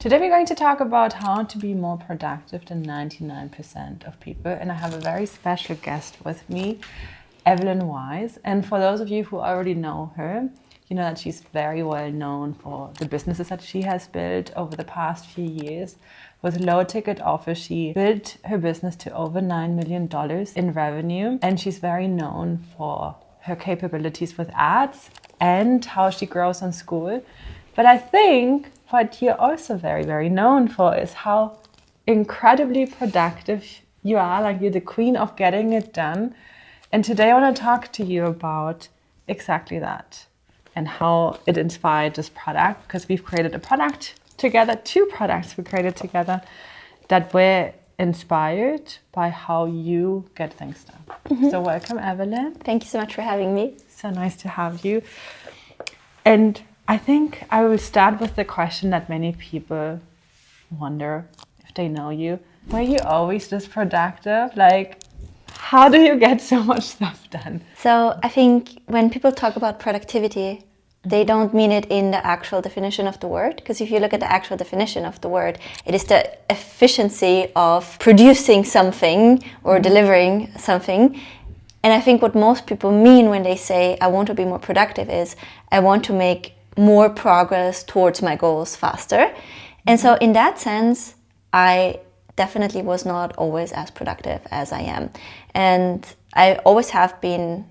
Today we're going to talk about how to be more productive than 99% of people, and I have a very special guest with me, Evelyn Wise. And for those of you who already know her, you know that she's very well known for the businesses that she has built over the past few years. With low ticket offers, she built her business to over $9 million in revenue, and she's very known for her capabilities with ads and how she grows on Skool. But I think what you're also very, very known for is how incredibly productive you are. Like, you're the queen of getting it done. And today I want to talk to you about exactly that and how it inspired this product, because we've created a product together, 2 products we created together that were inspired by how you get things done. Mm-hmm. So welcome, Evelyn. Thank you so much for having me. So nice to have you. And I think I will start with the question that many people wonder if they know you. Were you always this productive? Like, how do you get so much stuff done? So I think when people talk about productivity, they don't mean it in the actual definition of the word. Because if you look at the actual definition of the word, it is the efficiency of producing something or delivering something. And I think what most people mean when they say, I want to be more productive, is I want to make more progress towards my goals faster. And so in that sense, I definitely was not always as productive as I am. And I always had a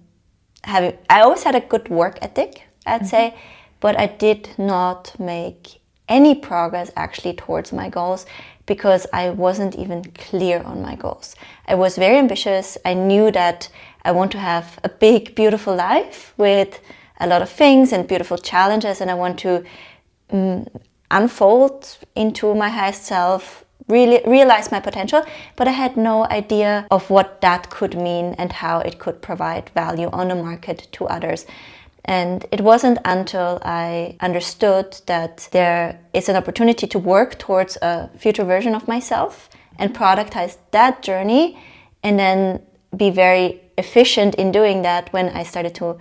good work ethic, I'd say, but I did not make any progress actually towards my goals because I wasn't even clear on my goals. I was very ambitious. I knew that I want to have a big, beautiful life with a lot of things and beautiful challenges, and I want to unfold into my highest self, really realize my potential, but I had no idea of what that could mean and how it could provide value on the market to others. And it wasn't until I understood that there is an opportunity to work towards a future version of myself and productize that journey and then be very efficient in doing that when I started to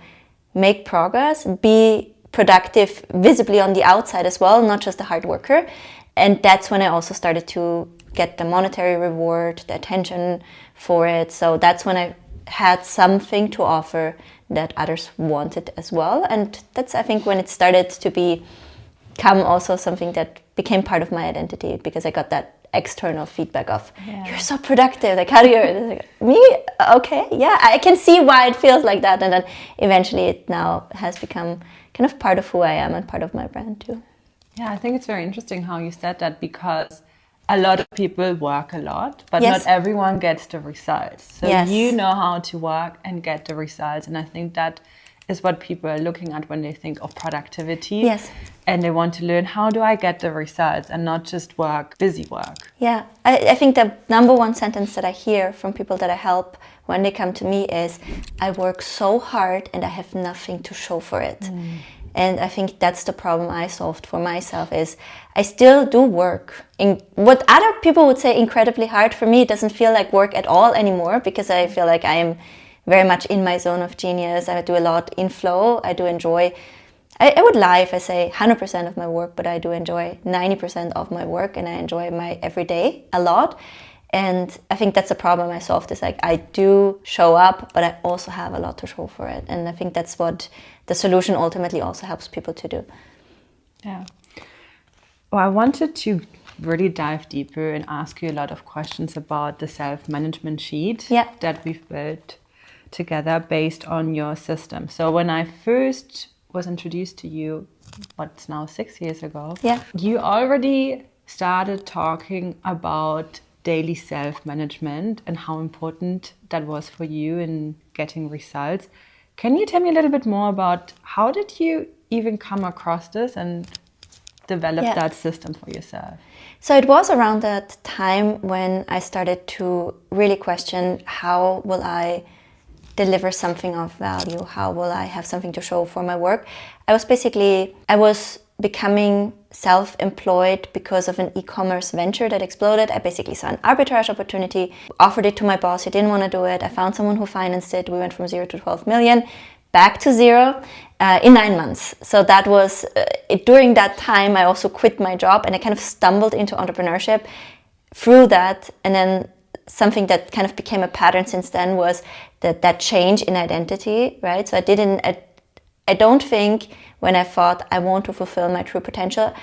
make progress, be productive visibly on the outside as well, not just a hard worker. And that's when I also started to get the monetary reward, the attention for it. So that's when I had something to offer that others wanted as well. And that's, I think, when it started to become also something that became part of my identity, because I got that external feedback of, you're so productive, like, how do you, like, me? Okay, yeah, I can see why it feels like that. And then eventually it now has become kind of part of who I am and part of my brand too. Yeah, I think it's very interesting how you said that, because a lot of people work a lot, but not everyone gets the results. So you know how to work and get the results. And I think that is what people are looking at when they think of productivity. Yes. And they want to learn, how do I get the results and not just work, busy work. Yeah, I think the number one sentence that I hear from people that I help when they come to me is, I work so hard and I have nothing to show for it. And I think that's the problem I solved for myself, is I still do work. In what other people would say incredibly hard, for me it doesn't feel like work at all anymore, because I feel like I am very much in my zone of genius. I do a lot in flow. I do enjoy, I would lie if I say 100% of my work, but I do enjoy 90% of my work, and I enjoy my everyday a lot. And I think that's a problem I solved, is like, I do show up, but I also have a lot to show for it. And I think that's what the solution ultimately also helps people to do. Yeah. Well, I wanted to really dive deeper and ask you a lot of questions about the self-management sheet that we've built together based on your system. So when I first was introduced to you, what's now 6 years ago, you already started talking about daily self-management and how important that was for you in getting results. Can you tell me a little bit more about how did you even come across this and develop that system for yourself? So it was around that time when I started to really question, how will I deliver something of value? How will I have something to show for my work? I was becoming self-employed because of an e-commerce venture that exploded. I basically saw an arbitrage opportunity, offered it to my boss. He didn't want to do it. I found someone who financed it. We went from 0 to 12 million. back to zero in 9 months. So that was, during that time, I also quit my job and I kind of stumbled into entrepreneurship through that. And then something that kind of became a pattern since then was that change in identity, right? So I don't think when I thought I want to fulfill my true potential,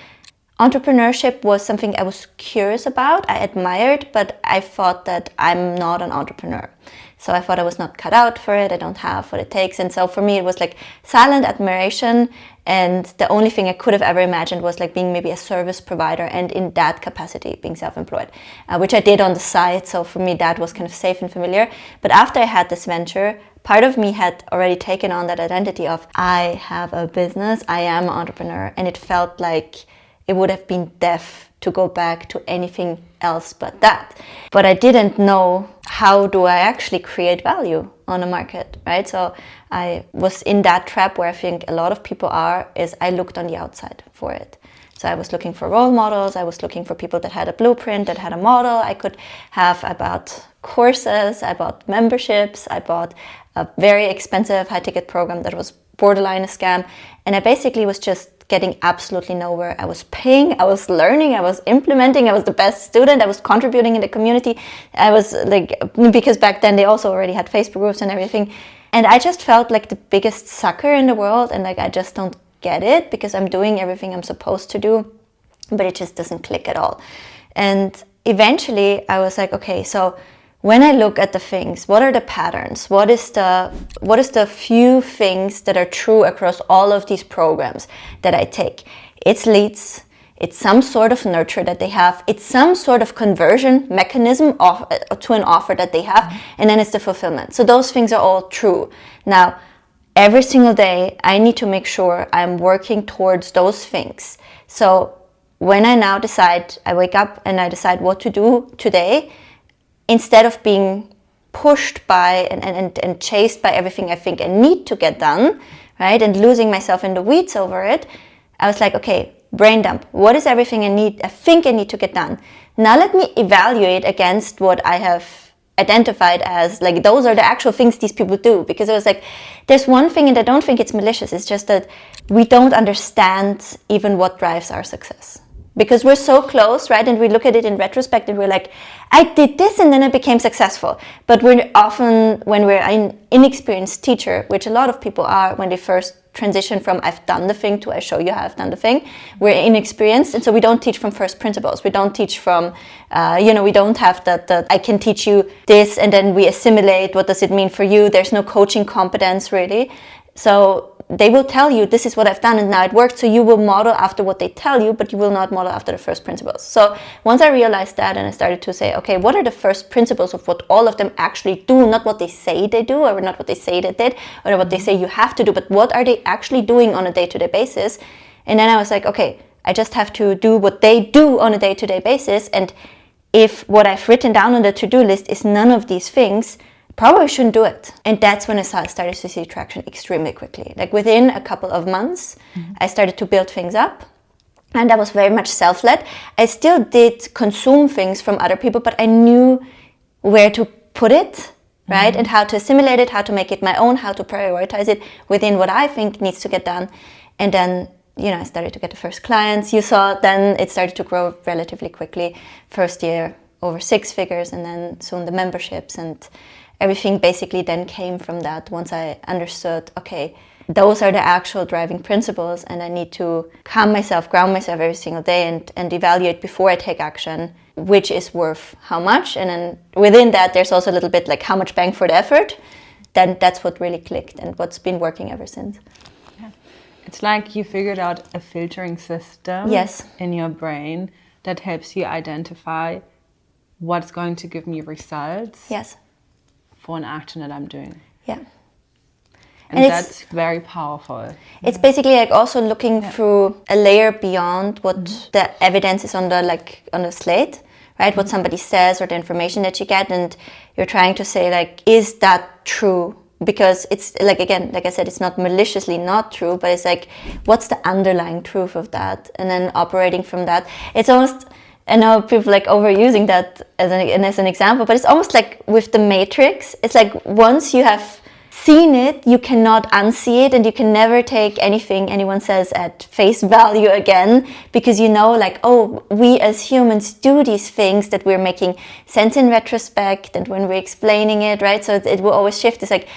entrepreneurship was something I was curious about, I admired, but I thought that I'm not an entrepreneur. So I thought I was not cut out for it, I don't have what it takes. And so for me, it was like silent admiration. And the only thing I could have ever imagined was like being maybe a service provider, and in that capacity, being self-employed, which I did on the side. So for me, that was kind of safe and familiar. But after I had this venture, part of me had already taken on that identity of I have a business, I am an entrepreneur. And it felt like it would have been death to go back to anything else but that. But I didn't know, how do I actually create value on a market, right? So I was in that trap where I think a lot of people are, is I looked on the outside for it. So I was looking for role models, I was looking for people that had a blueprint, that had a model I could have. I bought courses, I bought memberships, I bought a very expensive high-ticket program that was borderline a scam. And I basically was just getting absolutely nowhere. I was paying, I was learning, I was implementing, I was the best student, I was contributing in the community. I was like, because back then they also already had Facebook groups and everything. And I just felt like the biggest sucker in the world, and like I just don't get it, because I'm doing everything I'm supposed to do, but it just doesn't click at all. And eventually I was like, okay, so when I look at the things, what are the patterns? What is the few things that are true across all of these programs that I take? It's leads, it's some sort of nurture that they have, it's some sort of conversion mechanism to an offer that they have, and then it's the fulfillment. So those things are all true. Now, every single day, I need to make sure I'm working towards those things. So when I now decide, I wake up and I decide what to do today, instead of being pushed by and chased by everything I think I need to get done, right, and losing myself in the weeds over it, I was like, okay, brain dump. What is everything I think I need to get done? Now let me evaluate against what I have identified as, like, those are the actual things these people do. Because it was like, there's one thing, and I don't think it's malicious, it's just that we don't understand even what drives our success. Because we're so close, right? And we look at it in retrospect and we're like, I did this and then I became successful. But we're often, when we're an inexperienced teacher, which a lot of people are when they first transition from I've done the thing to I show you how I've done the thing, we're inexperienced. And so we don't teach from first principles. We don't teach from, we don't have that I can teach you this and then we assimilate. What does it mean for you? There's no coaching competence really. So they will tell you, this is what I've done and now it worked. So you will model after what they tell you, but you will not model after the first principles. So once I realized that, and I started to say, okay, what are the first principles of what all of them actually do? Not what they say they do, or not what they say they did, or what they say you have to do, but what are they actually doing on a day-to-day basis? And then I was like, okay, I just have to do what they do on a day-to-day basis. And if what I've written down on the to-do list is none of these things, probably shouldn't do it. And that's when I started to see traction extremely quickly. Like within a couple of months, I started to build things up. And that was very much self-led. I still did consume things from other people, but I knew where to put it, right? And how to assimilate it, how to make it my own, how to prioritize it within what I think needs to get done. And then, I started to get the first clients. You saw then it started to grow relatively quickly. First year, over 6 figures, and then soon the memberships, and everything basically then came from that once I understood, okay, those are the actual driving principles and I need to calm myself, ground myself every single day and evaluate before I take action, which is worth how much. And then within that, there's also a little bit like how much bang for the effort. Then that's what really clicked and what's been working ever since. Yeah. It's like you figured out a filtering system in your brain that helps you identify what's going to give me results. Yes. For an action that I'm doing. Yeah. And that's very powerful. It's basically like also looking through a layer beyond what the evidence is on the slate, right? What somebody says or the information that you get, and you're trying to say like, is that true? Because it's like, again, like I said, it's not maliciously not true, but it's like, what's the underlying truth of that? And then operating from that. It's almost, I know people like overusing that as an example, but it's almost like with the Matrix. It's like once you have seen it, you cannot unsee it, and you can never take anything anyone says at face value again, because you know, like, oh, we as humans do these things that we're making sense in retrospect and when we're explaining it, right? So it will always shift. It's like,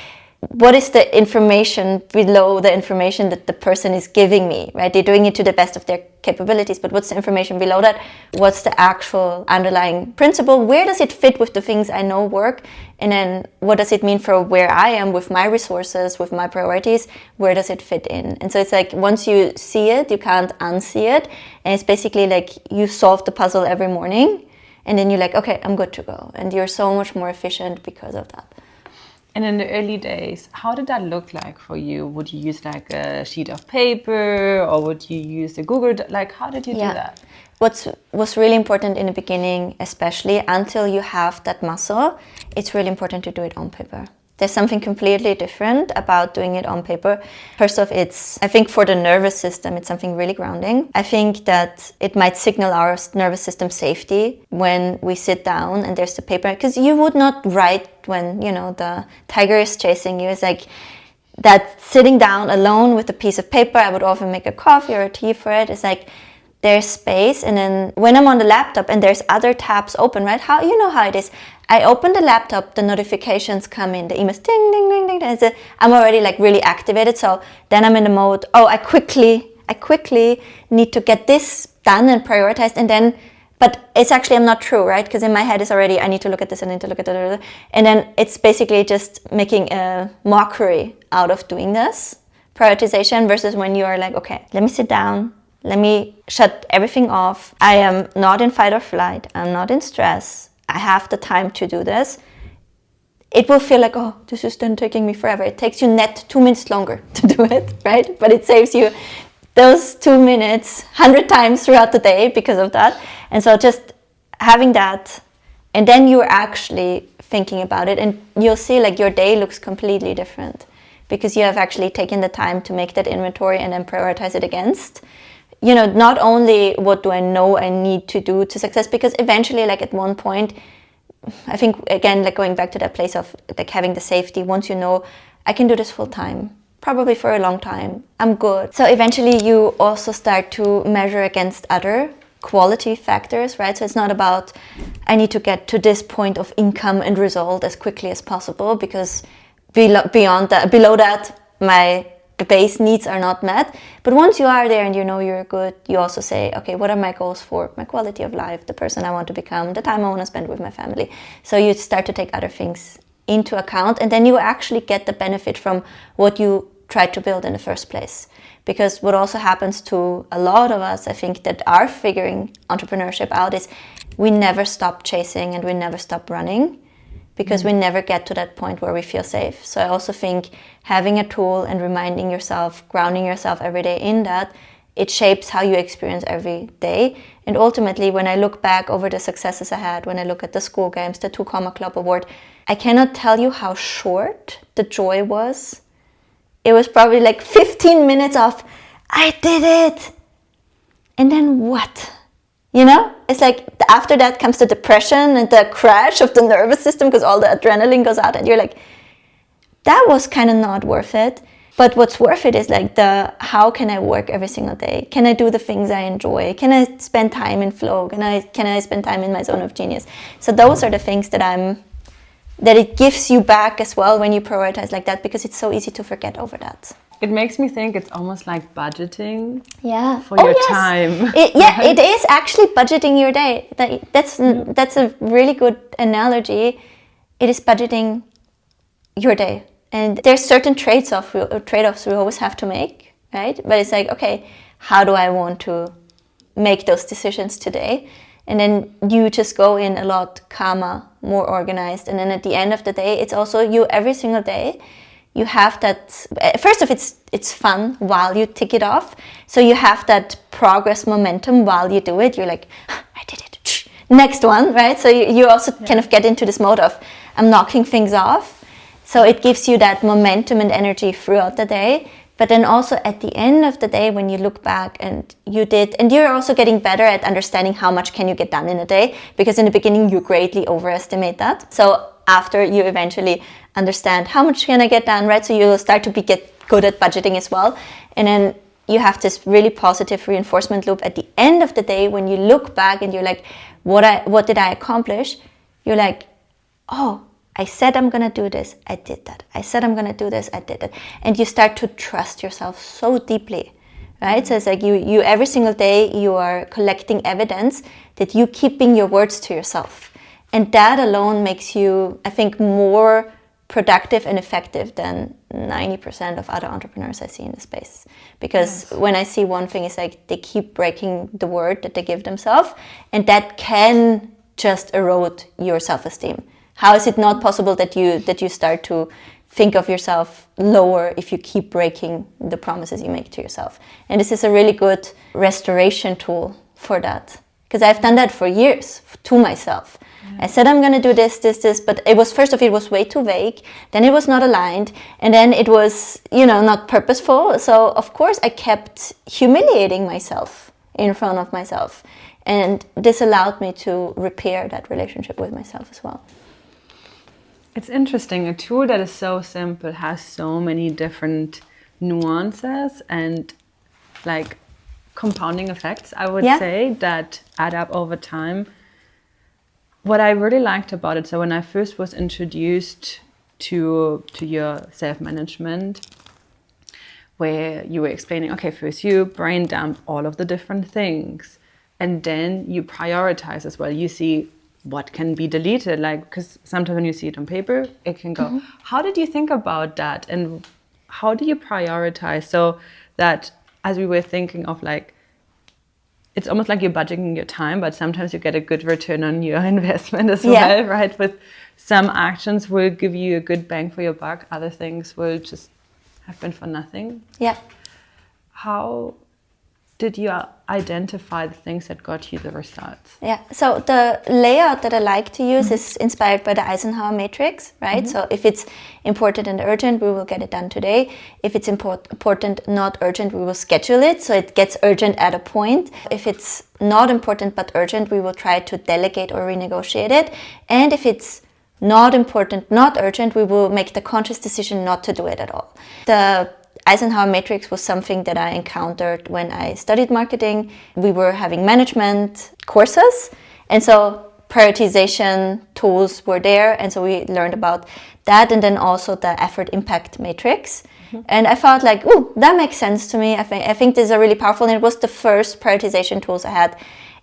what is the information below the information that the person is giving me, right? They're doing it to the best of their capabilities, but what's the information below that? What's the actual underlying principle? Where does it fit with the things I know work? And then what does it mean for where I am with my resources, with my priorities? Where does it fit in? And so it's like, once you see it, you can't unsee it. And it's basically like you solve the puzzle every morning, and then you're like, okay, I'm good to go. And you're so much more efficient because of that. And in the early days, how did that look like for you? Would you use like a sheet of paper, or would you use a Google? Like, how did you do that? What was really important in the beginning, especially until you have that muscle, it's really important to do it on paper. There's something completely different about doing it on paper. First off, I think for the nervous system, it's something really grounding. I think that it might signal our nervous system safety when we sit down and there's the paper, because you would not write when, you know, the tiger is chasing you. It's like that sitting down alone with a piece of paper. I would often make a coffee or a tea for it. It's like, there's space, and then when I'm on the laptop and there's other tabs open, right? How, you know how it is. I open the laptop, the notifications come in, the emails, ding, ding, ding, ding, ding. I'm already like really activated. So then I'm in the mode, oh, I quickly need to get this done and prioritized. And then, but it's actually, I'm not true, right? Because in my head it's already, I need to look at this, I need to look at that. And then it's basically just making a mockery out of doing this prioritization, versus when you are like, okay, let me sit down. Let me shut everything off. I am not in fight or flight. I'm not in stress. I have the time to do this. It will feel like, oh, this is then taking me forever. It takes you net 2 minutes longer to do it, right? But it saves you those 2 minutes 100 times throughout the day because of that. And so just having that, and then you're actually thinking about it, and you'll see like your day looks completely different because you have actually taken the time to make that inventory and then prioritize it against. You know, not only what do I know I need to do to success, because eventually, like at one point, I think, again, like going back to that place of like having the safety, once you know, I can do this full time, probably for a long time, I'm good. So eventually you also start to measure against other quality factors, right? So it's not about, I need to get to this point of income and result as quickly as possible, because below that, the base needs are not met. But once you are there and you know you're good, you also say, okay, what are my goals for my quality of life, the person I want to become, the time I want to spend with my family? So you start to take other things into account, and then you actually get the benefit from what you tried to build in the first place. Because what also happens to a lot of us, I think, that are figuring entrepreneurship out, is we never stop chasing and we never stop running, because we never get to that point where we feel safe. So I also think having a tool and reminding yourself, grounding yourself every day in that, it shapes how you experience every day. And ultimately, when I look back over the successes I had, when I look at the school games, the 2 Comma Club Award, I cannot tell you how short the joy was. It was probably like 15 minutes of, I did it! And then what? You know, it's like after that comes the depression and the crash of the nervous system, because all the adrenaline goes out and you're like, that was kind of not worth it. But what's worth it is like how can I work every single day? Can I do the things I enjoy? Can I spend time in flow? Can I spend time in my zone of genius? So those are the things that it gives you back as well when you prioritize like that, because it's so easy to forget over that. It makes me think it's almost like budgeting for your your time. It is actually budgeting your day. That's a really good analogy. It is budgeting your day. And there's certain trade-offs we always have to make, right? But it's like, okay, how do I want to make those decisions today? And then you just go in a lot calmer, more organized. And then at the end of the day, it's also you every single day. You have that, first off, it's fun while you tick it off. So you have that progress momentum while you do it. You're like, I did it. Next one, right? So you also kind of get into this mode of, I'm knocking things off. So it gives you that momentum and energy throughout the day. But then also at the end of the day, when you look back and you're also getting better at understanding how much can you get done in a day. Because in the beginning, you greatly overestimate that. So after you eventually understand how much can I get done, right? So you'll start to get good at budgeting as well. And then you have this really positive reinforcement loop at the end of the day when you look back and you're like, what did I accomplish? You're like, oh, I said I'm going to do this, I did that. I said I'm going to do this, I did it. And you start to trust yourself so deeply, right? So it's like you every single day you are collecting evidence that you keeping your words to yourself. And that alone makes you, I think, more productive and effective than 90% of other entrepreneurs I see in the space. Because when I see one thing, it's like they keep breaking the word that they give themselves, and that can just erode your self-esteem. How is it not possible that you start to think of yourself lower if you keep breaking the promises you make to yourself? And this is a really good restoration tool for that. Because I've done that for years to myself. I said I'm going to do this, but it was way too vague. Then it was not aligned. And then it was, not purposeful. So of course I kept humiliating myself in front of myself. And this allowed me to repair that relationship with myself as well. It's interesting. A tool that is so simple has so many different nuances and like compounding effects, I would say, that add up over time. What I really liked about it, so when I first was introduced to your self-management, where you were explaining, okay, first you brain dump all of the different things, and then you prioritize as well. You see what can be deleted, like, because sometimes when you see it on paper, it can go. How did you think about that, and how do you prioritize so that, as we were thinking of, like, it's almost like you're budgeting your time, but sometimes you get a good return on your investment as well, right? With some actions will give you a good bang for your buck, other things will just have been for nothing. Yeah. How did you identify the things that got you the results? Yeah, so the layout that I like to use is inspired by the Eisenhower matrix, right? So if it's important and urgent, we will get it done today. If it's important, not urgent, we will schedule it so it gets urgent at a point. If it's not important but urgent, we will try to delegate or renegotiate it. And if it's not important, not urgent, we will make the conscious decision not to do it at all. The Eisenhower matrix was something that I encountered when I studied marketing. We were having management courses, and so prioritization tools were there, and so we learned about that, and then also the effort impact matrix. And I felt like, oh, that makes sense to me. I think these are really powerful, and it was the first prioritization tools I had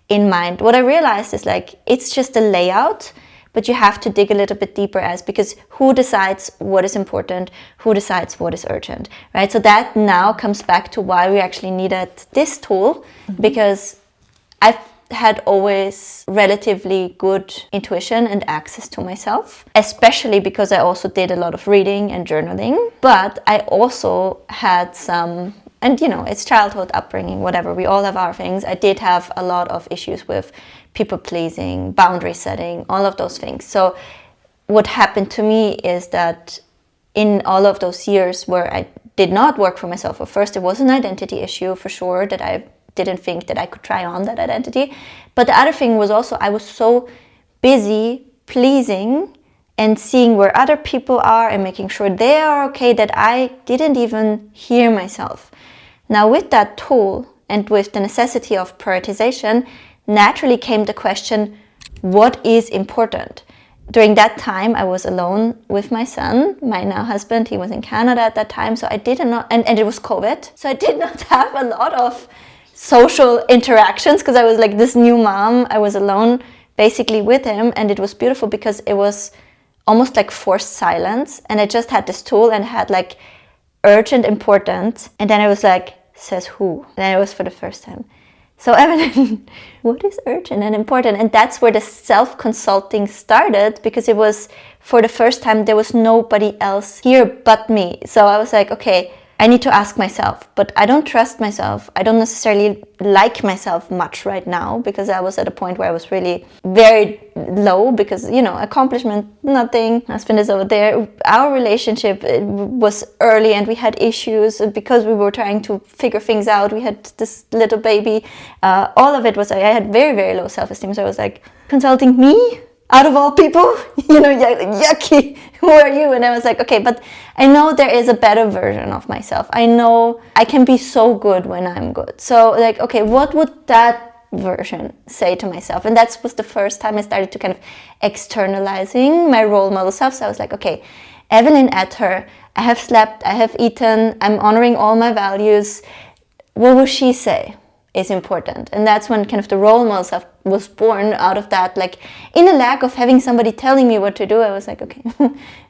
in mind. What I realized is, like, it's just a layout, but you have to dig a little bit deeper because who decides what is important, who decides what is urgent, right? So that now comes back to why we actually needed this tool, because I've had always relatively good intuition and access to myself, especially because I also did a lot of reading and journaling, but I also had some, and it's childhood upbringing, whatever, we all have our things. I did have a lot of issues with people pleasing, boundary setting, all of those things. So what happened to me is that in all of those years where I did not work for myself, at first it was an identity issue for sure, that I didn't think that I could try on that identity. But the other thing was also I was so busy pleasing and seeing where other people are and making sure they are okay that I didn't even hear myself. Now with that tool and with the necessity of prioritization, naturally came the question, what is important? During that time, I was alone with my son, my now husband. He was in Canada at that time, so I did not, and it was COVID, so I did not have a lot of social interactions because I was like this new mom. I was alone basically with him, and it was beautiful because it was almost like forced silence, and I just had this tool and had like urgent, important, and then I was like, says who? And it was for the first time. So Evelyn, what is urgent and important? And that's where the self-consulting started, because it was, for the first time, there was nobody else here but me. So I was like, okay, I need to ask myself, but I don't trust myself. I don't necessarily like myself much right now, because I was at a point where I was really very low because, accomplishment, nothing. Husband is over there. Our relationship was early and we had issues because we were trying to figure things out. We had this little baby. All of it was, I had very, very low self-esteem. So I was like, consulting me? out of all people, yucky, who are you? And I was like, okay, but I know there is a better version of myself. I know I can be so good when I'm good. So like, okay, what would that version say to myself? And that was the first time I started to kind of externalizing my role model self. So I was like, okay, Evelyn at her, I have slept, I have eaten, I'm honoring all my values. What will she say is important? And that's when kind of the role model self was born out of that, like in a lack of having somebody telling me what to do. I was like, okay.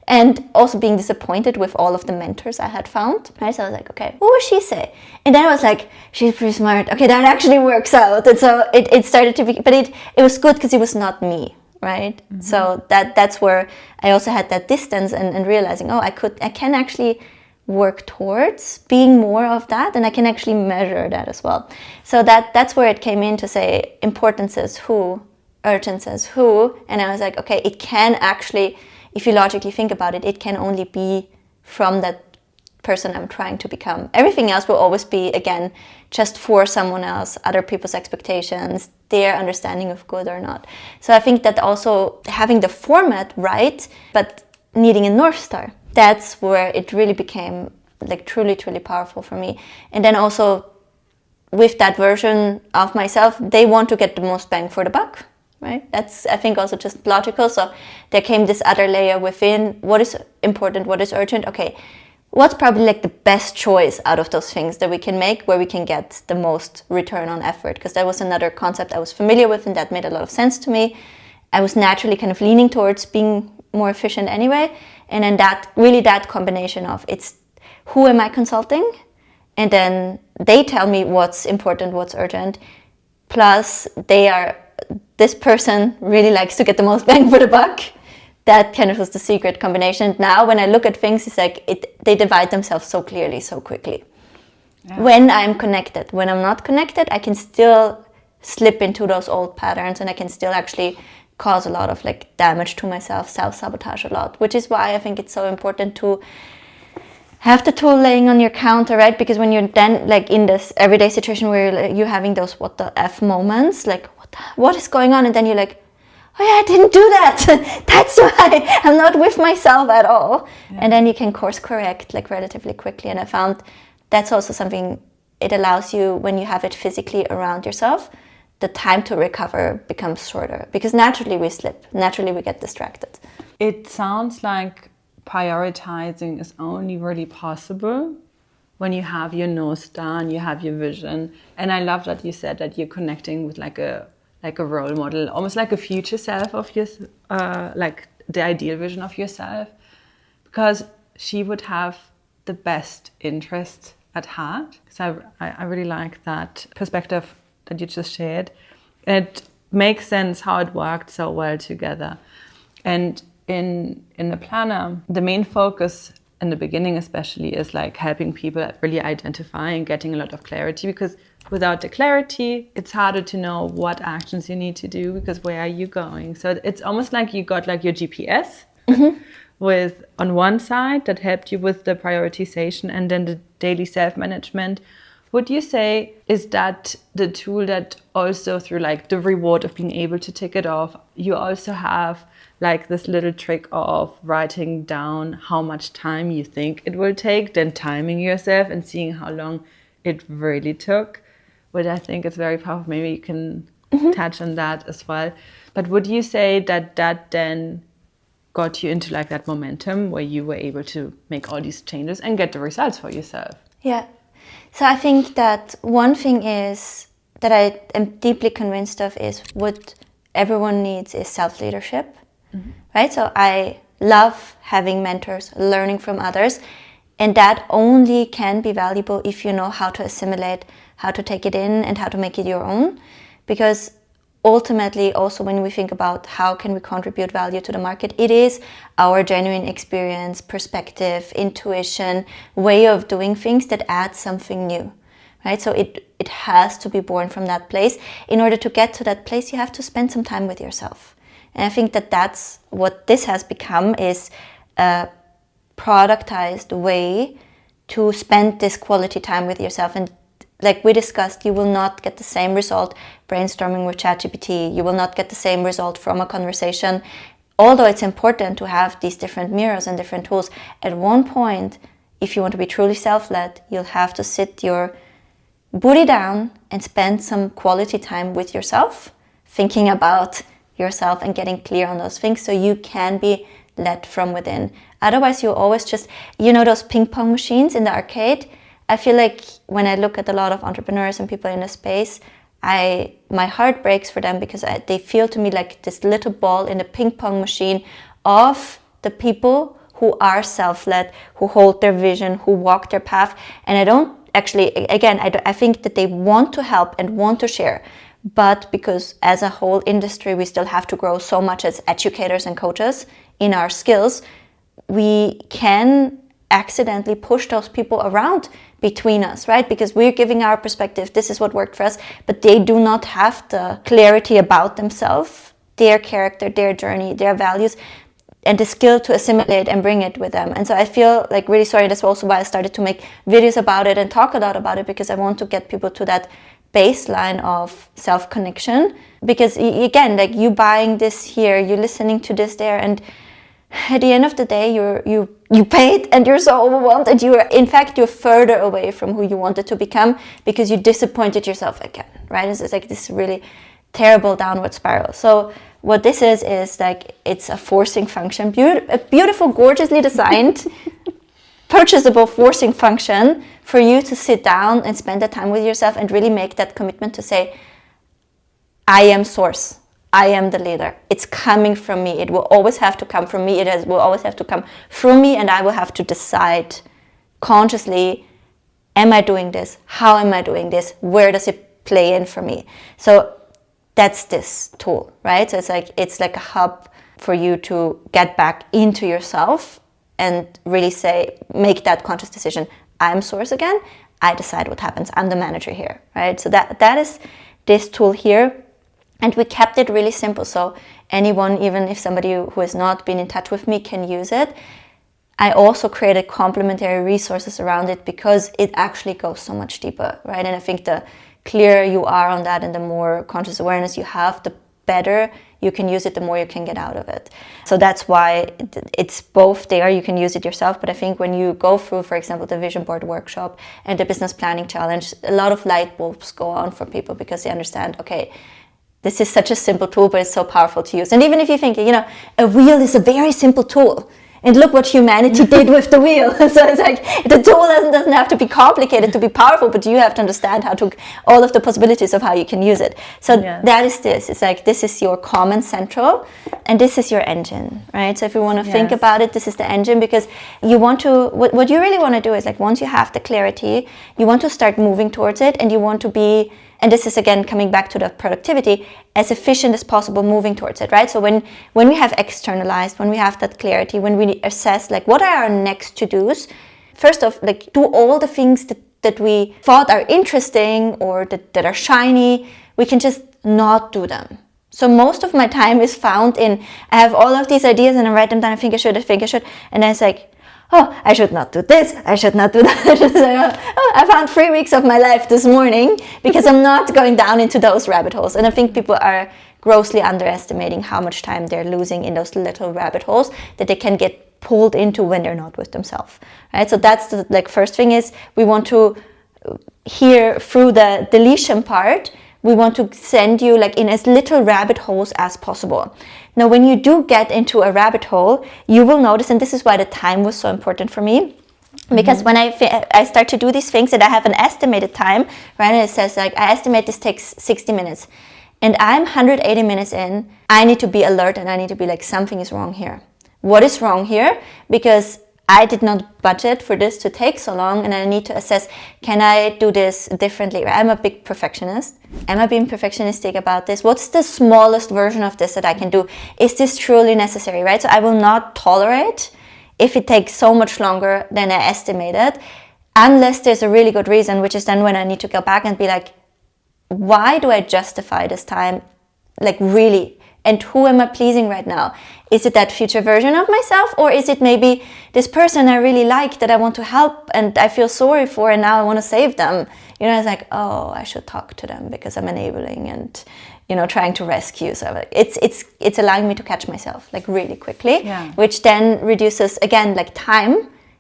And also being disappointed with all of the mentors I had found, right? So I was like, okay, what will she say? And then I was like, she's pretty smart. Okay, that actually works out. And so it started to be, but it was good because it was not me, right? Mm-hmm. So that's where I also had that distance and realizing, I can actually work towards being more of that, and I can actually measure that as well. So that's where it came in to say importance says who, urgent says who, and I was like, okay, it can actually, if you logically think about it, it can only be from that person I'm trying to become. Everything else will always be, again, just for someone else, other people's expectations, their understanding of good or not. So I think that also having the format right, but needing a North Star, that's where it really became like truly, truly powerful for me. And then also with that version of myself, they want to get the most bang for the buck, right? That's, I think, also just logical. So there came this other layer within what is important, what is urgent. Okay, what's probably like the best choice out of those things that we can make where we can get the most return on effort? Because that was another concept I was familiar with and that made a lot of sense to me. I was naturally kind of leaning towards being more efficient anyway. And then that combination of it's who am I consulting? And then they tell me what's important, what's urgent. Plus this person really likes to get the most bang for the buck. That kind of was the secret combination. Now when I look at things, it's like they divide themselves so clearly, so quickly. Yeah. When I'm connected. When I'm not connected, I can still slip into those old patterns and I can still actually cause a lot of like damage to myself, self-sabotage a lot, which is why I think it's so important to have the tool laying on your counter, right? Because when you're then like in this everyday situation where you're having those what the F moments, like what is going on? And then you're like, oh yeah, I didn't do that. That's why I'm not with myself at all. Yeah. And then you can course correct like relatively quickly. And I found that's also something, it allows you when you have it physically around yourself, the time to recover becomes shorter because naturally we slip, naturally we get distracted. It sounds like prioritizing is only really possible when you have your North Star and you have your vision. And I love that you said that you're connecting with like a role model, almost like a future self of your, like the ideal vision of yourself, because she would have the best interest at heart. So I really like that perspective that you just shared. It makes sense how it worked so well together. And in the planner, the main focus in the beginning especially is like helping people really identify and getting a lot of clarity, because without the clarity, it's harder to know what actions you need to do, because where are you going? So it's almost like you got like your GPS with on one side that helped you with the prioritization and then the daily self-management. Would you say, is that the tool that also through like the reward of being able to tick it off, you also have like this little trick of writing down how much time you think it will take, then timing yourself and seeing how long it really took, which I think is very powerful. Maybe you can touch on that as well. But would you say that then got you into like that momentum where you were able to make all these changes and get the results for yourself? Yeah. So I think that one thing is that I am deeply convinced of is what everyone needs is self-leadership, right? So I love having mentors, learning from others, and that only can be valuable if you know how to assimilate, how to take it in, and how to make it your own. Because ultimately, also when we think about how can we contribute value to the market, it is our genuine experience, perspective, intuition, way of doing things that adds something new, right? So it has to be born from that place. In order to get to that place, you have to spend some time with yourself. And I think that that's what this has become, is a productized way to spend this quality time with yourself. And like we discussed, you will not get the same result brainstorming with ChatGPT. You will not get the same result from a conversation. Although it's important to have these different mirrors and different tools, at one point, if you want to be truly self-led, you'll have to sit your booty down and spend some quality time with yourself, thinking about yourself and getting clear on those things so you can be led from within. Otherwise, you always just, those ping pong machines in the arcade. I feel like when I look at a lot of entrepreneurs and people in the space, my heart breaks for them because they feel to me like this little ball in the ping pong machine of the people who are self-led, who hold their vision, who walk their path. And I don't actually, again, I think that they want to help and want to share. But because as a whole industry, we still have to grow so much as educators and coaches in our skills, we can accidentally push those people around between us, right? Because we're giving our perspective, this is what worked for us, but they do not have the clarity about themselves, their character, their journey, their values, and the skill to assimilate and bring it with them. And so I feel like really sorry. That's also why I started to make videos about it and talk a lot about it, because I want to get people to that baseline of self-connection. Because again, like you buying this here, you listening to this there, and at the end of the day, you paid and you're so overwhelmed, and you're further away from who you wanted to become because you disappointed yourself again, right? It's like this really terrible downward spiral. So what this is like, it's a forcing function, a beautiful, gorgeously designed, purchasable forcing function for you to sit down and spend the time with yourself and really make that commitment to say, I am source. I am the leader. It's coming from me. It will always have to come from me. Will always have to come through me, and I will have to decide consciously, am I doing this? How am I doing this? Where does it play in for me? So that's this tool, right? So it's like a hub for you to get back into yourself and really make that conscious decision. I'm source again. I decide what happens. I'm the manager here, right? So that is this tool here. And we kept it really simple, so anyone, even if somebody who has not been in touch with me, can use it. I also created complementary resources around it because it actually goes so much deeper, right? And I think the clearer you are on that and the more conscious awareness you have, the better you can use it, the more you can get out of it. So that's why it's both there. You can use it yourself, but I think when you go through, for example, the vision board workshop and the business planning challenge, a lot of light bulbs go on for people because they understand, okay, this is such a simple tool, but it's so powerful to use. And even if you think, a wheel is a very simple tool, and look what humanity did with the wheel. So it's like the tool doesn't have to be complicated to be powerful, but you have to understand all of the possibilities of how you can use it. So that is this. It's like this is your common central, and this is your engine, right? So if you want to think about it, this is the engine, because you want to. What you really want to do is, like, once you have the clarity, you want to start moving towards it, and you want to be. And this is again coming back to the productivity, as efficient as possible moving towards it, right? So when we have externalized, when we have that clarity, when we assess like what are our next to-dos, first off, like do all the things that we thought are interesting or that are shiny, we can just not do them. So most of my time is found in, I have all of these ideas and I write them down, I think I should, and then it's like, oh, I should not do this, I should not do that. I found 3 weeks of my life this morning because I'm not going down into those rabbit holes. And I think people are grossly underestimating how much time they're losing in those little rabbit holes that they can get pulled into when they're not with themselves, right? So that's the first thing is we want to hear through the deletion part, we want to send you like in as little rabbit holes as possible. Now, when you do get into a rabbit hole, you will notice, and this is why the time was so important for me, because when I start to do these things and I have an estimated time, right, and it says like, I estimate this takes 60 minutes, and I'm 180 minutes in, I need to be alert and I need to be like, something is wrong here. What is wrong here? Because I did not budget for this to take so long, and I need to assess, can I do this differently? I'm a big perfectionist. Am I being perfectionistic about this? What's the smallest version of this that I can do? Is this truly necessary, right? So I will not tolerate if it takes so much longer than I estimated, unless there's a really good reason, which is then when I need to go back and be like, why do I justify this time? Like really, And who am I pleasing right now? Is it that future version of myself, or is it maybe this person I really like that I want to help and I feel sorry for and now I want to save them? You know, it's like, oh, I should talk to them because I'm enabling and, you know, trying to rescue. So it's allowing me to catch myself like really quickly, which then reduces, again, like time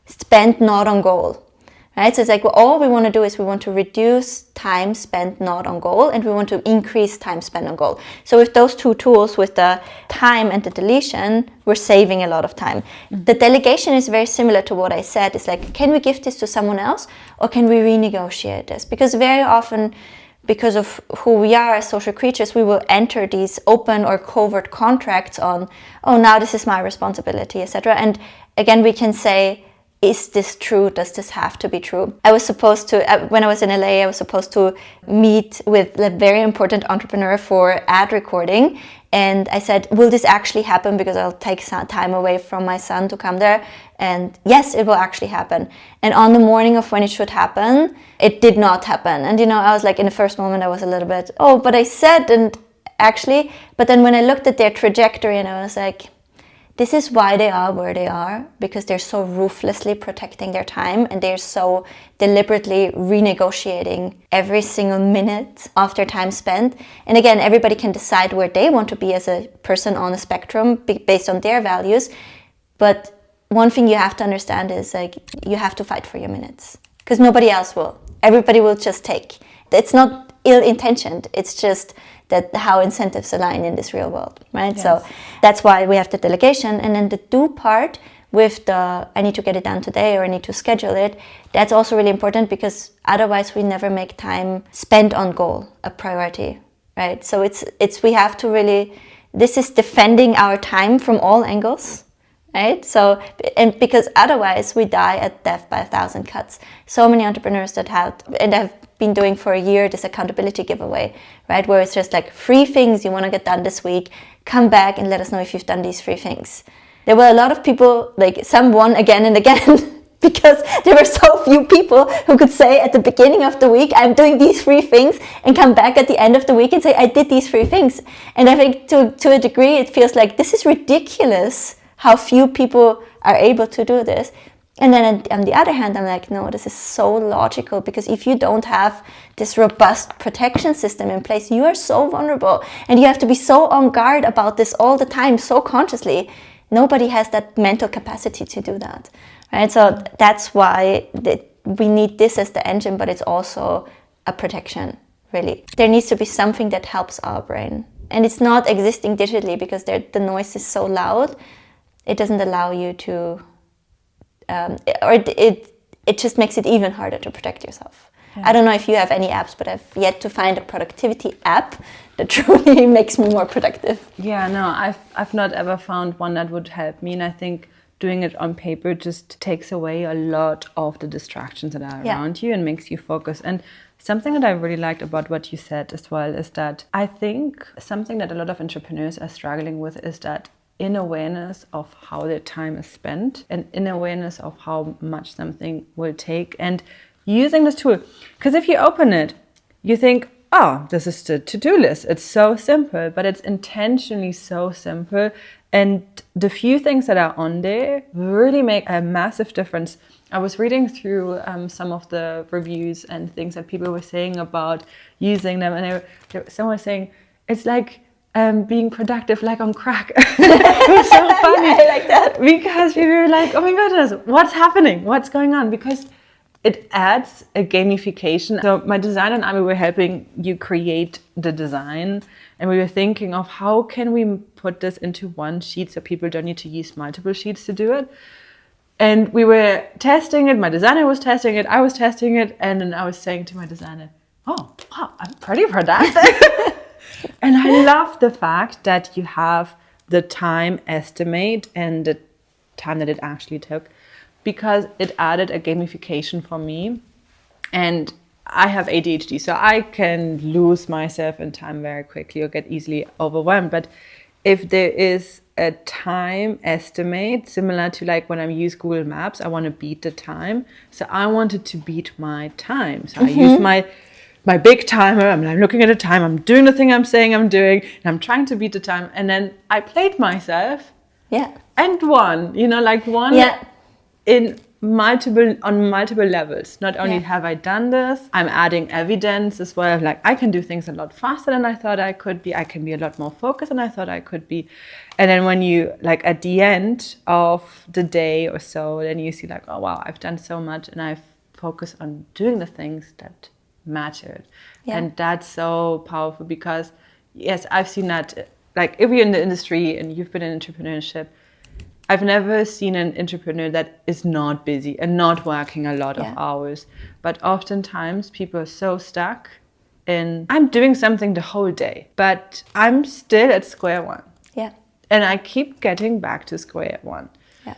spent not on goal. Right? So it's like, well, all we want to do is we want to reduce time spent not on goal, and we want to increase time spent on goal. So with those two tools, with the time and the deletion, we're saving a lot of time. The delegation is very similar to what I said. It's like, can we give this to someone else, or can we renegotiate this? Because very often, because of who we are as social creatures, we will enter these open or covert contracts on, oh, now this is my responsibility, etc. And again, we can say, is this true? Does this have to be true? I was supposed to, when I was in LA, I was supposed to meet with a very important entrepreneur for ad recording. And I said, will this actually happen? Because I'll take some time away from my son to come there. And yes, it will actually happen. And on the morning of when it should happen, it did not happen. And, you know, I was like, in the first moment, I was a little bit, oh, but I said, and actually, but then when I looked at their trajectory and I was like, this is why they are where they are, because they're so ruthlessly protecting their time and they're so deliberately renegotiating every single minute of their time spent. And again, everybody can decide where they want to be as a person on a spectrum based on their values. But one thing you have to understand is like, you have to fight for your minutes because nobody else will. Everybody will just take. It's not ill-intentioned. It's just that how incentives align in this real world, right? Yes. So that's why we have the delegation. And then the do part with the, I need to get it done today or I need to schedule it, that's also really important because otherwise we never make time spent on goal a priority, right? So it's we have to really, this is defending our time from all angles, right? So, and because otherwise we die at death by 1,000 cuts. So many entrepreneurs that have, and I've been doing for a year, this accountability giveaway, right? Where it's just like 3 things you want to get done this week, come back and let us know if you've done these 3 things. There were a lot of people, like some won again and again because there were so few people who could say at the beginning of the week, I'm doing these 3 things, and come back at the end of the week and say, I did these 3 things. And I think to a degree, it feels like this is ridiculous how few people are able to do this. And then on the other hand, I'm like, no, this is so logical, because if you don't have this robust protection system in place, you are so vulnerable and you have to be so on guard about this all the time, so consciously. Nobody has that mental capacity to do that, right? So that's why we need this as the engine, but it's also a protection, really. There needs to be something that helps our brain. And it's not existing digitally because the noise is so loud. It doesn't allow you to... it just makes it even harder to protect yourself. Yeah. I don't know if you have any apps, but I've yet to find a productivity app that truly makes me more productive. Yeah, no, I've not ever found one that would help me, and I think doing it on paper just takes away a lot of the distractions that are around you and makes you focus. And something that I really liked about what you said as well is that I think something that a lot of entrepreneurs are struggling with is that in awareness of how their time is spent and in awareness of how much something will take, and using this tool. Because if you open it, you think, oh, this is the to-do list. It's so simple, but it's intentionally so simple. And the few things that are on there really make a massive difference. I was reading through some of the reviews and things that people were saying about using them. And someone was saying, it's like being productive like on crack. It was so funny. Yeah, I like that. Because we were like, oh my goodness, what's happening? What's going on? Because it adds a gamification. So my designer and I, we were helping you create the design. And we were thinking of how can we put this into one sheet so people don't need to use multiple sheets to do it. And we were testing it. My designer was testing it. I was testing it. And then I was saying to my designer, oh, wow, I'm pretty productive. And I love the fact that you have the time estimate and the time that it actually took, because it added a gamification for me. And I have ADHD, so I can lose myself in time very quickly or get easily overwhelmed. But if there is a time estimate, similar to like when I use Google Maps, I want to beat the time. So I wanted to beat my time. So I use my big timer. I'm like looking at the time. I'm doing the thing I'm saying I'm doing, and I'm trying to beat the time. And then I played myself. Yeah. And won. You know, like won. Yeah. On multiple levels. Not only have I done this, I'm adding evidence as well. Like I can do things a lot faster than I thought I could be. I can be a lot more focused than I thought I could be. And then when you like at the end of the day or so, then you see like, oh wow, I've done so much and I've focused on doing the things that mattered. Yeah. And that's so powerful because yes, I've seen that. Like if you're in the industry and you've been in entrepreneurship, I've never seen an entrepreneur that is not busy and not working a lot of hours. But oftentimes people are so stuck in, I'm doing something the whole day, but I'm still at square one. Yeah. And I keep getting back to square one. Yeah.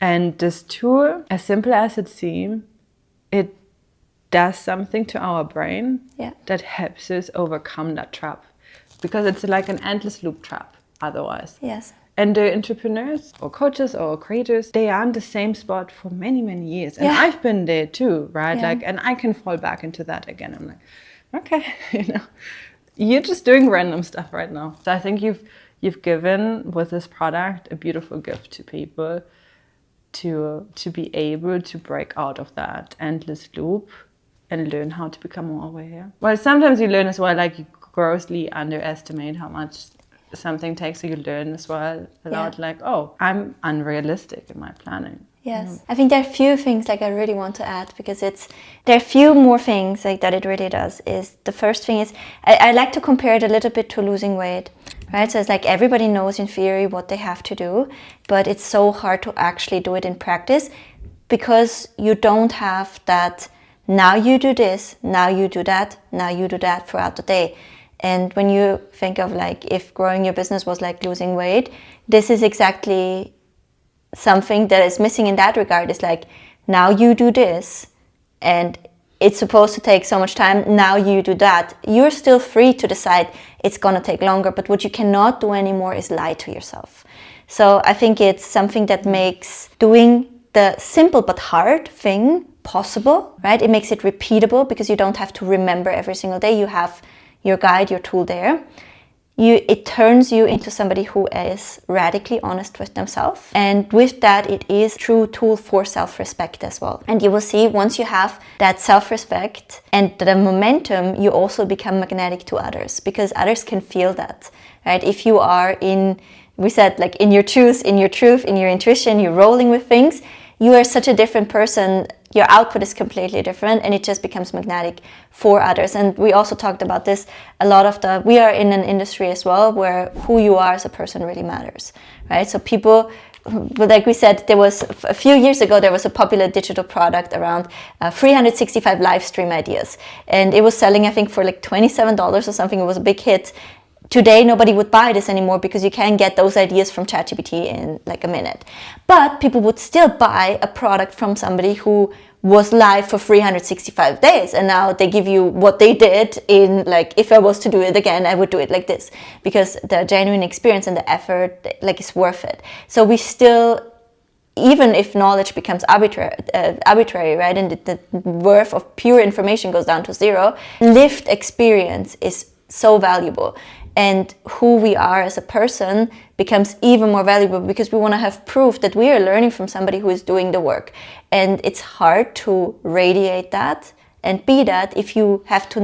And this tool, as simple as it seems, it does something to our brain that helps us overcome that trap. Because it's like an endless loop trap otherwise. Yes. And the entrepreneurs or coaches or creators, they are in the same spot for many, many years. And I've been there too, right? Yeah. Like, and I can fall back into that again. I'm like, okay, you know, you're just doing random stuff right now. So I think you've given with this product a beautiful gift to people to be able to break out of that endless loop and learn how to become more aware. Well, sometimes you learn as well, like you grossly underestimate how much something takes, so you learn as well a lot, like, oh, I'm unrealistic in my planning. Yes. I think there are a few things like I really want to add, because there are a few more things like that it really does. Is the first thing is, I like to compare it a little bit to losing weight, right? So it's like everybody knows in theory what they have to do, but it's so hard to actually do it in practice because you don't have that, now you do this, now you do that, now you do that throughout the day. And when you think of like if growing your business was like losing weight, this is exactly something that is missing in that regard. It's like, now you do this and it's supposed to take so much time, now you do that. You're still free to decide it's going to take longer, but what you cannot do anymore is lie to yourself. So I think it's something that makes doing the simple but hard thing possible, right? It makes it repeatable because you don't have to remember every single day. You have your guide, your tool there. It turns you into somebody who is radically honest with themselves. And with that, it is a true tool for self-respect as well. And you will see once you have that self-respect and the momentum, you also become magnetic to others because others can feel that, right? If you are we said like in your truth, in your intuition, you're rolling with things, you are such a different person. Your output is completely different and it just becomes magnetic for others. And we also talked about this we are in an industry as well where who you are as a person really matters, right? So people, like we said, there was a few years ago, there was a popular digital product around 365 live stream ideas. And it was selling, I think, for like $27 or something. It was a big hit. Today, nobody would buy this anymore because you can get those ideas from ChatGPT in like a minute. But people would still buy a product from somebody who was live for 365 days. And now they give you what they did in like, if I was to do it again, I would do it like this. Because the genuine experience and the effort like is worth it. So we still, even if knowledge becomes arbitrary, right? And the worth of pure information goes down to zero, lived experience is so valuable. And who we are as a person becomes even more valuable because we want to have proof that we are learning from somebody who is doing the work. And it's hard to radiate that and be that if you have to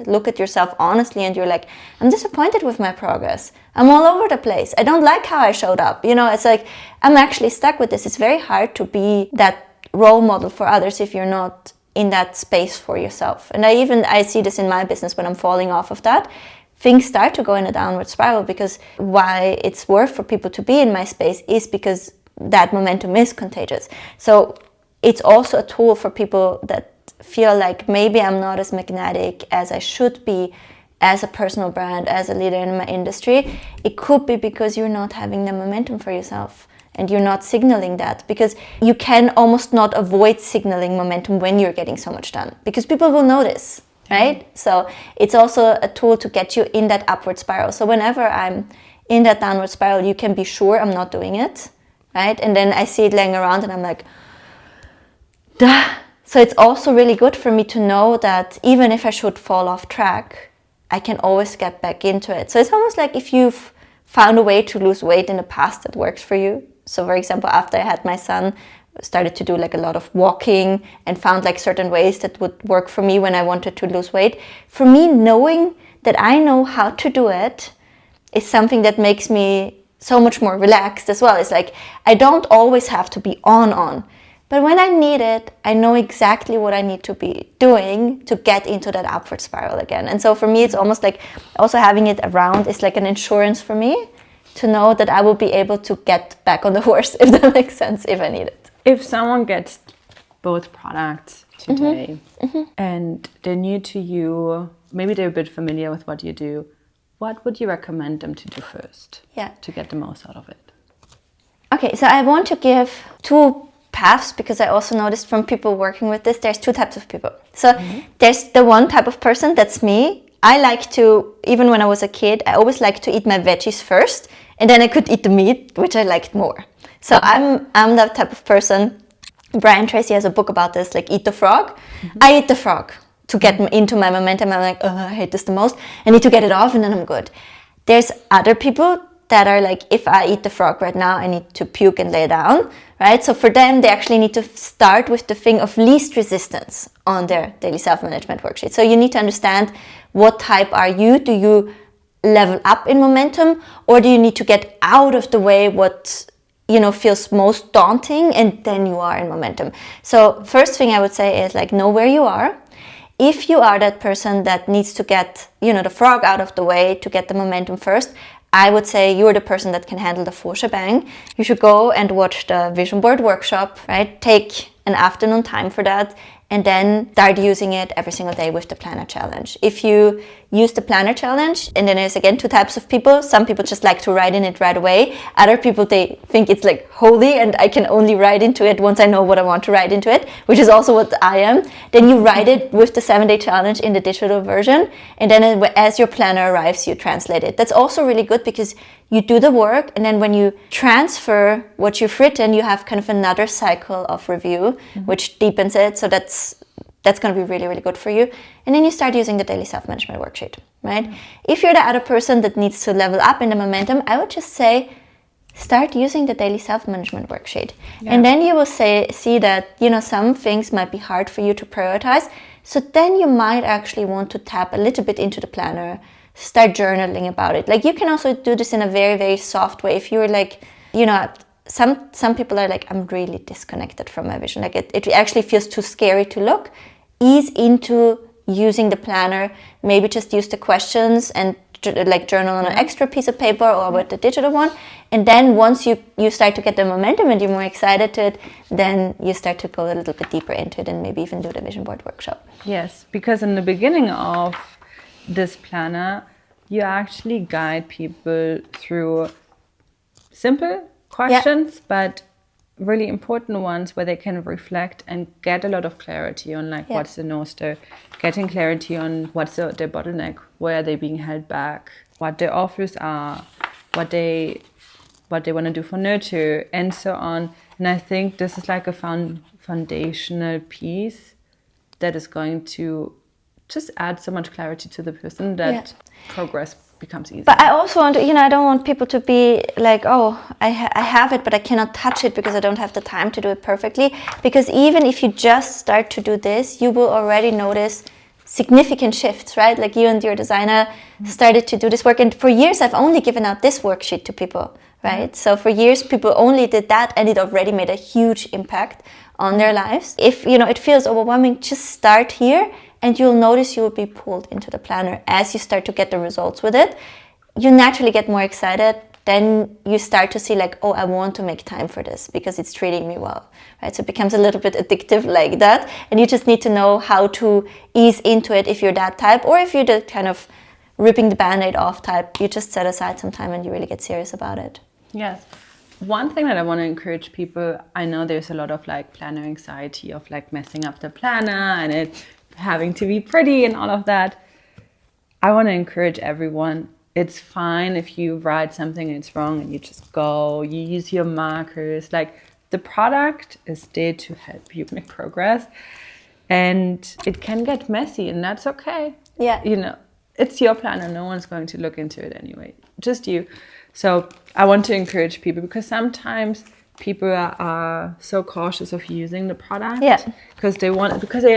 look at yourself honestly and you're like, I'm disappointed with my progress. I'm all over the place. I don't like how I showed up. You know, it's like, I'm actually stuck with this. It's very hard to be that role model for others if you're not in that space for yourself. And I see this in my business when I'm falling off of that. Things start to go in a downward spiral because why it's worth for people to be in my space is because that momentum is contagious. So it's also a tool for people that feel like maybe I'm not as magnetic as I should be as a personal brand, as a leader in my industry. It could be because you're not having the momentum for yourself and you're not signaling that, because you can almost not avoid signaling momentum when you're getting so much done because people will notice. Right? So it's also a tool to get you in that upward spiral. So whenever I'm in that downward spiral, you can be sure I'm not doing it, right? And then I see it laying around and I'm like, duh. So it's also really good for me to know that even if I should fall off track, I can always get back into it. So it's almost like if you've found a way to lose weight in the past that works for you. So for example, after I had my son, started to do like a lot of walking and found like certain ways that would work for me when I wanted to lose weight. For me, knowing that I know how to do it is something that makes me so much more relaxed as well. It's like I don't always have to be on. But when I need it, I know exactly what I need to be doing to get into that upward spiral again. And so for me, it's almost like also having it around is like an insurance for me to know that I will be able to get back on the horse, if that makes sense, if I need it. If someone gets both products today and they're new to you, maybe they're a bit familiar with what you do, what would you recommend them to do first to get the most out of it? Okay, so I want to give two paths, because I also noticed from people working with this, there's two types of people. So there's the one type of person, that's me. I like to, even when I was a kid, I always liked to eat my veggies first, and then I could eat the meat, which I liked more. So I'm that type of person. Brian Tracy has a book about this, like Eat the Frog. I eat the frog to get into my momentum. I'm like, oh, I hate this the most. I need to get it off and then I'm good. There's other people that are like, if I eat the frog right now, I need to puke and lay down, right? So for them, they actually need to start with the thing of least resistance on their daily self-management worksheet. So you need to understand, what type are you? Do you level up in momentum, or do you need to get out of the way what feels most daunting, and then you are in momentum? So first thing I would say is like, know where you are. If you are that person that needs to get the frog out of the way to get the momentum first, I would say you're the person that can handle the full shebang. You should go and watch the vision board workshop, right? Take an afternoon time for that, and then start using it every single day with the planner challenge. If you use the planner challenge, and then there's again two types of people. Some people just like to write in it right away. Other people, they think it's like holy and I can only write into it once I know what I want to write into it, which is also what I am. Then you write it with the 7-day challenge in the digital version, and then as your planner arrives, you translate it. That's also really good, because you do the work, and then when you transfer what you've written, you have kind of another cycle of review, which deepens it. So that's going to be really, really good for you. And then you start using the daily self-management worksheet, right? If you're the other person that needs to level up in the momentum, I would just say, start using the daily self-management worksheet. And then you will see that, some things might be hard for you to prioritize. So then you might actually want to tap a little bit into the planner, start journaling about it. Like, you can also do this in a very, very soft way. If you're like, some people are like, I'm really disconnected from my vision. Like it actually feels too scary to look. Ease into using the planner. Maybe just use the questions and like journal on an extra piece of paper or with the digital one. And then once you start to get the momentum and you're more excited to it, then you start to go a little bit deeper into it and maybe even do the vision board workshop. Yes, because in the beginning of this planner, you actually guide people through simple questions, but really important ones where they can reflect and get a lot of clarity on like what's the North Star, getting clarity on what's their bottleneck, where are they being held back, what their offers are, what they want to do for nurture, and so on. And I think this is like a foundational piece that is going to just add so much clarity to the person that progress becomes easy. But I also want to, I don't want people to be like, oh, I have it, but I cannot touch it because I don't have the time to do it perfectly. Because even if you just start to do this, you will already notice significant shifts, right? Like you and your designer started to do this work. And for years, I've only given out this worksheet to people, right? So for years, people only did that, and it already made a huge impact on their lives. If, it feels overwhelming, just start here. And you'll notice you will be pulled into the planner as you start to get the results with it. You naturally get more excited. Then you start to see like, oh, I want to make time for this because it's treating me well, right? So it becomes a little bit addictive like that. And you just need to know how to ease into it if you're that type, or if you're the kind of ripping the Band-Aid off type, you just set aside some time and you really get serious about it. Yes. One thing that I want to encourage people, I know there's a lot of like planner anxiety of like messing up the planner and it having to be pretty and all of that. I want to encourage everyone. It's fine if you write something and it's wrong and you just go, you use your markers. Like, the product is there to help you make progress. And it can get messy, and that's okay. Yeah. You know, it's your plan and no one's going to look into it anyway, just you. So I want to encourage people, because sometimes people are so cautious of using the product. Yeah. Because they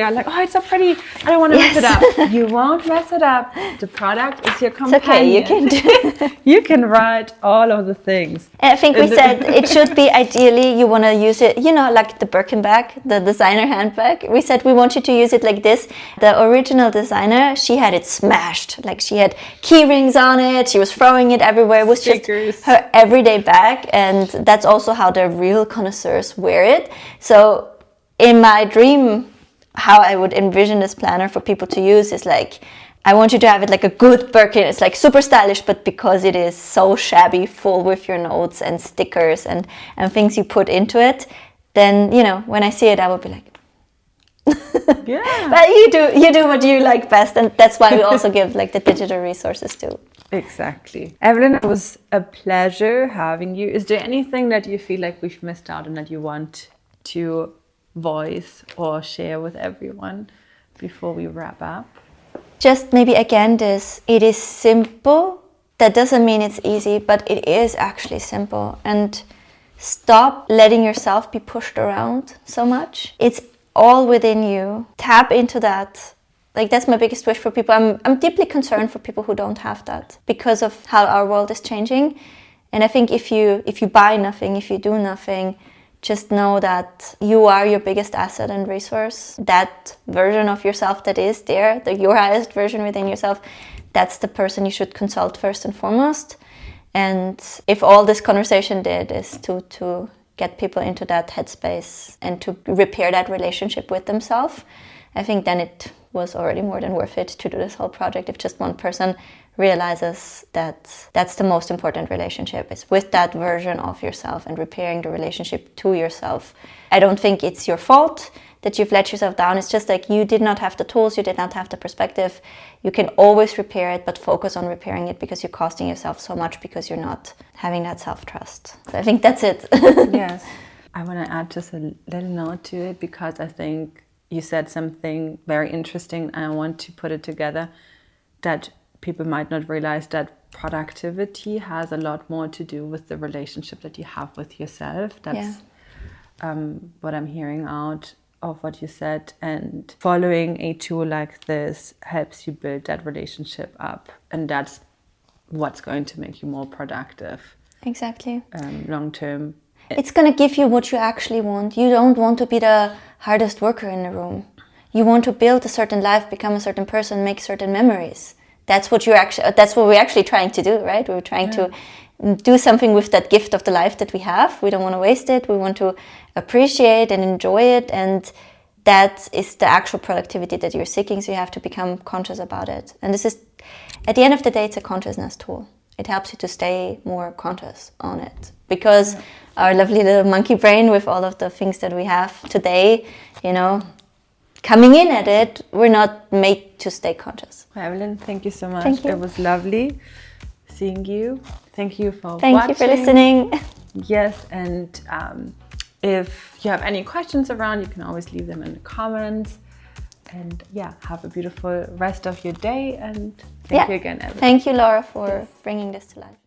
are like, oh, it's so pretty, I don't want to mess it up. You won't mess it up. The product is your companion. It's okay, you can do You can write all of the things. And I think we said it should be ideally, you want to use it, you know, like the Birkin bag, the designer handbag. We said we want you to use it like this. The original designer, she had it smashed. Like she had key rings on it. She was throwing it everywhere. It was Stickers. just her everyday bag. And that's also how the real connoisseurs wear it. So in my dream, how I would envision this planner for people to use is like, I want you to have it like a good Birkin. It's like super stylish, but because it is so shabby, full with your notes and stickers and things you put into it, then, you know, when I see it, I would be like, yeah. But you do what you like best. And that's why we also give like the digital resources too. Exactly. Evelyn, it was a pleasure having you. Is there anything that you feel like we've missed out and that you want to voice or share with everyone before we wrap up? Just maybe again this, it is simple. That doesn't mean it's easy, but it is actually simple. And stop letting yourself be pushed around so much. It's all within you. Tap into that. Like that's my biggest wish for people. I'm deeply concerned for people who don't have that because of how our world is changing. And I think if you buy nothing, if you do nothing, just know that you are your biggest asset and resource. That version of yourself that is there, your highest version within yourself, that's the person you should consult first and foremost. And if all this conversation did is to get people into that headspace and to repair that relationship with themselves, I think then it was already more than worth it to do this whole project. If just one person realizes that that's the most important relationship, is with that version of yourself and repairing the relationship to yourself. I don't think it's your fault that you've let yourself down. It's just like you did not have the tools, you did not have the perspective. You can always repair it, but focus on repairing it because you're costing yourself so much because you're not having that self-trust. So I think that's it. Yes. I want to add just a little note to it because I think you said something very interesting and I want to put it together, that people might not realize that productivity has a lot more to do with the relationship that you have with yourself. That's what I'm hearing out of what you said. And following a tool like this helps you build that relationship up. And that's what's going to make you more productive. Exactly. Long term. It's going to give you what you actually want. You don't want to be the hardest worker in the room. You want to build a certain life, become a certain person, make certain memories. That's what we're actually trying to do, right? We're trying to do something with that gift of the life that we have. We don't want to waste it. We want to appreciate and enjoy it. And that is the actual productivity that you're seeking. So you have to become conscious about it. And this is, at the end of the day, it's a consciousness tool. It helps you to stay more conscious on it. Because our lovely little monkey brain with all of the things that we have today, you know, coming in at it, we're not made to stay conscious. Evelyn, thank you so much. Thank you. It was lovely seeing you. Thank you for watching. Thank you for listening. Yes, and if you have any questions around, you can always leave them in the comments. And yeah, have a beautiful rest of your day. And thank you again, Evelyn. Thank you, Laura, for bringing this to life.